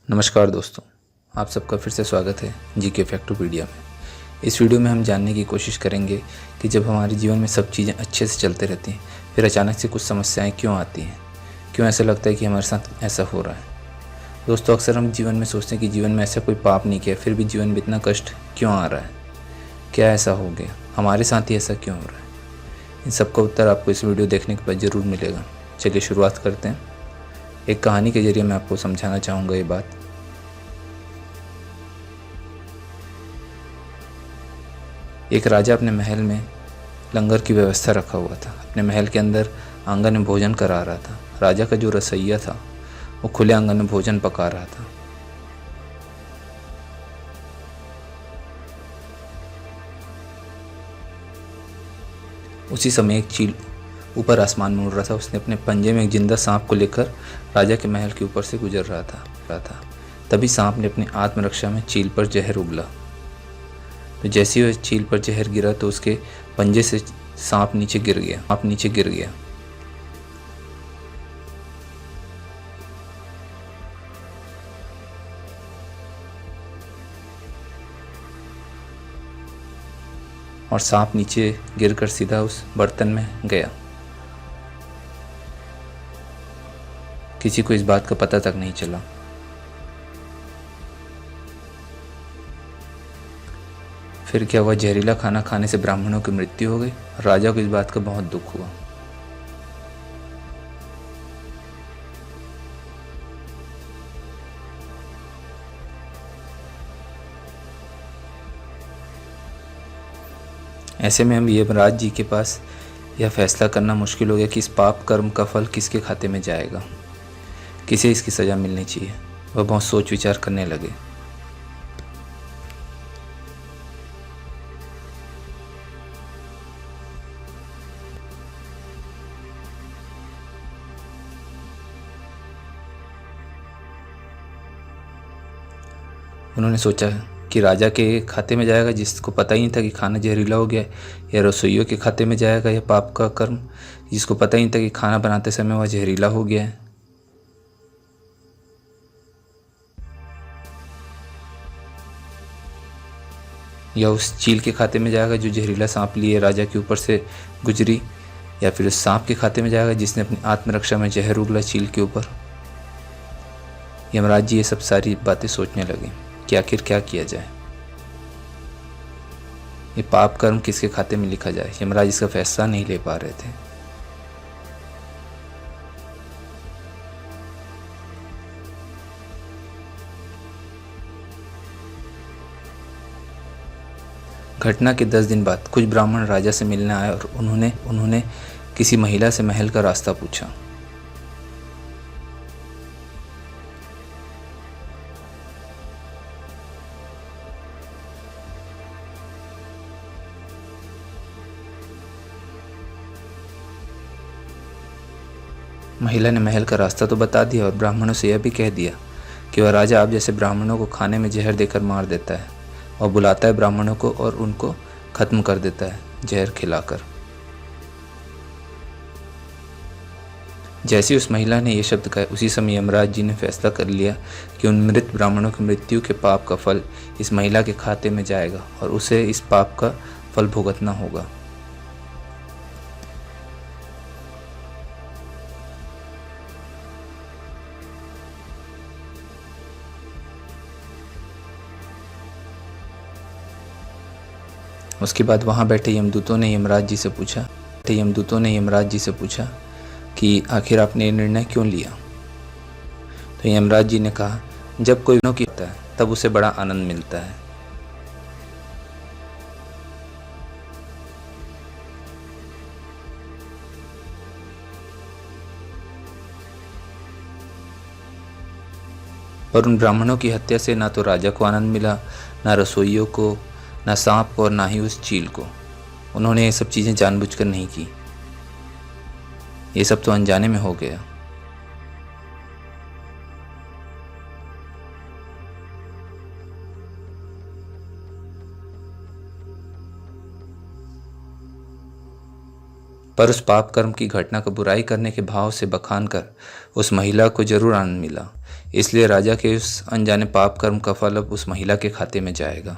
नमस्कार दोस्तों, आप सबका फिर से स्वागत है जीके फैक्टोपीडिया में। इस वीडियो में हम जानने की कोशिश करेंगे कि जब हमारे जीवन में सब चीज़ें अच्छे से चलते रहती हैं, फिर अचानक से कुछ समस्याएं क्यों आती हैं, क्यों ऐसा लगता है कि हमारे साथ ऐसा हो रहा है। दोस्तों, अक्सर हम जीवन में सोचते हैं कि जीवन में ऐसा कोई पाप नहीं किया, फिर भी जीवन में इतना कष्ट क्यों आ रहा है, क्या ऐसा हो गया, हमारे साथ ही ऐसा क्यों हो रहा है। इन सब का उत्तर आपको इस वीडियो देखने के बाद ज़रूर मिलेगा। चलिए शुरुआत करते हैं। एक कहानी के जरिए मैं आपको समझाना चाहूँगा ये बात। एक राजा अपने महल में लंगर की व्यवस्था रखा हुआ था। अपने महल के अंदर आंगन में भोजन करा रहा था। राजा का जो रसोइया था वो खुले आंगन में भोजन पका रहा था। उसी समय एक चील ऊपर आसमान में उड़ रहा था। उसने अपने पंजे में एक जिंदा सांप को लेकर राजा के महल के ऊपर से गुजर रहा था। तभी सांप ने अपनी आत्मरक्षा में चील पर जहर उगला। तो जैसे ही वह चील पर जहर गिरा तो उसके पंजे से सांप नीचे गिर गया। और सांप नीचे गिरकर सीधा उस बर्तन में गया। किसी को इस बात का पता तक नहीं चला। फिर क्या हुआ, जहरीला खाना खाने से ब्राह्मणों की मृत्यु हो गई। राजा को इस बात का बहुत दुख हुआ। ऐसे में हम यमराज जी के पास यह फैसला करना मुश्किल हो गया कि इस पाप कर्म का फल किसके खाते में जाएगा, किसे इसकी सज़ा मिलनी चाहिए। वह बहुत सोच विचार करने लगे। उन्होंने सोचा कि राजा के खाते में जाएगा जिसको पता ही नहीं था कि खाना जहरीला हो गया, या रसोइयों के खाते में जाएगा यह पाप का कर्म जिसको पता ही नहीं था कि खाना बनाते समय वह जहरीला हो गया है। या उस चील के खाते में जाएगा जो जहरीला सांप लिए राजा के ऊपर से गुजरी, या फिर उस सांप के खाते में जाएगा जिसने अपनी आत्मरक्षा में जहर उगला चील के ऊपर। यमराज जी ये सब सारी बातें सोचने लगे कि आखिर क्या किया जाए, ये पाप कर्म किसके खाते में लिखा जाए। यमराज इसका फैसला नहीं ले पा रहे थे। घटना के 10 दिन बाद कुछ ब्राह्मण राजा से मिलने आए और उन्होंने किसी महिला से महल का रास्ता पूछा। महिला ने महल का रास्ता तो बता दिया और ब्राह्मणों से यह भी कह दिया कि वह राजा आप जैसे ब्राह्मणों को खाने में जहर देकर मार देता है और बुलाता है ब्राह्मणों को और उनको खत्म कर देता है जहर खिलाकर। जैसे उस महिला ने ये शब्द कहे, उसी समय यमराज जी ने फैसला कर लिया कि उन मृत ब्राह्मणों की मृत्यु के पाप का फल इस महिला के खाते में जाएगा और उसे इस पाप का फल भुगतना होगा। उसके बाद वहाँ बैठे यमदूतों ने यमराज जी से पूछा कि आखिर आपने ये निर्णय क्यों लिया। तो यमराज जी ने कहा, जब कोई की होता है तब उसे बड़ा आनंद मिलता है। और उन ब्राह्मणों की हत्या से ना तो राजा को आनंद मिला, ना रसोइयों को, ना सांप को और ना ही उस चील को। उन्होंने ये सब चीज़ें जानबूझकर नहीं की, ये सब तो अनजाने में हो गया। पर उस पाप कर्म की घटना को बुराई करने के भाव से बखान कर उस महिला को जरूर आनंद मिला। इसलिए राजा के उस अनजाने पाप कर्म का फल अब उस महिला के खाते में जाएगा।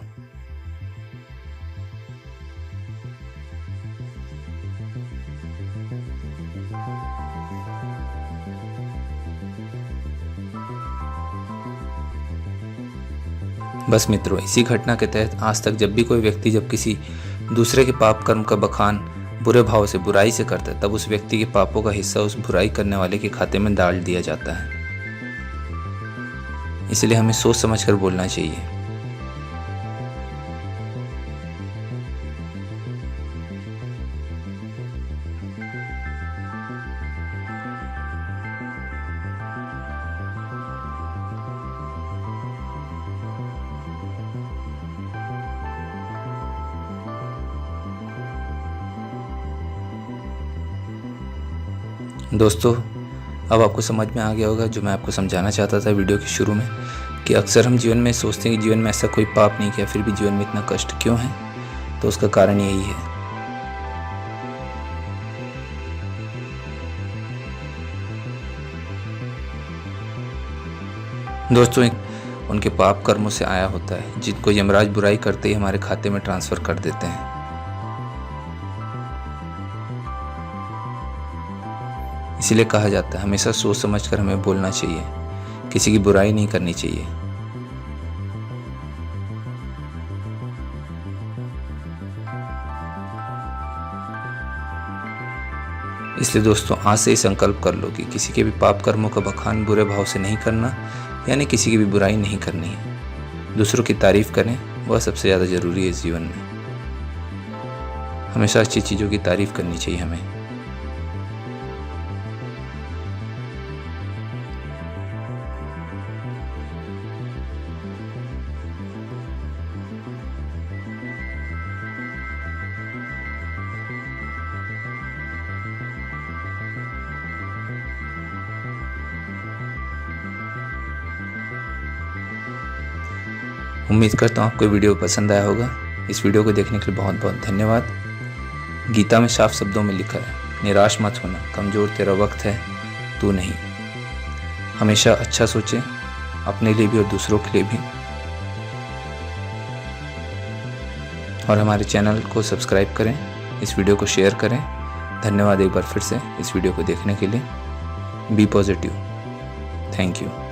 बस मित्रों, इसी घटना के तहत आज तक जब भी कोई व्यक्ति जब किसी दूसरे के पाप कर्म का बखान बुरे भाव से बुराई से करता है, तब उस व्यक्ति के पापों का हिस्सा उस बुराई करने वाले के खाते में डाल दिया जाता है। इसलिए हमें सोच समझकर बोलना चाहिए। दोस्तों, अब आपको समझ में आ गया होगा जो मैं आपको समझाना चाहता था वीडियो के शुरू में, कि अक्सर हम जीवन में सोचते हैं कि जीवन में ऐसा कोई पाप नहीं किया, फिर भी जीवन में इतना कष्ट क्यों है। तो उसका कारण यही है। दोस्तों, उनके पाप कर्मों से आया होता है, जिनको यमराज बुराई करते ही हमारे खाते में ट्रांसफ़र कर देते हैं। इसीलिए कहा जाता है हमेशा सोच समझकर हमें बोलना चाहिए, किसी की बुराई नहीं करनी चाहिए। इसलिए दोस्तों, आज से ही संकल्प कर लो कि किसी के भी पाप कर्मों का बखान बुरे भाव से नहीं करना, यानी किसी की भी बुराई नहीं करनी है। दूसरों की तारीफ करें, वह सबसे ज़्यादा ज़रूरी है इस जीवन में। हमेशा अच्छी चीज़ों की तारीफ करनी चाहिए हमें। उम्मीद करता हूँ आपको वीडियो पसंद आया होगा। इस वीडियो को देखने के लिए बहुत बहुत धन्यवाद। गीता में साफ शब्दों में लिखा है, निराश मत होना, कमज़ोर तेरा वक्त है, तू नहीं। हमेशा अच्छा सोचें, अपने लिए भी और दूसरों के लिए भी। और हमारे चैनल को सब्सक्राइब करें, इस वीडियो को शेयर करें। धन्यवाद एक बार फिर से इस वीडियो को देखने के लिए। Be positive. Thank you.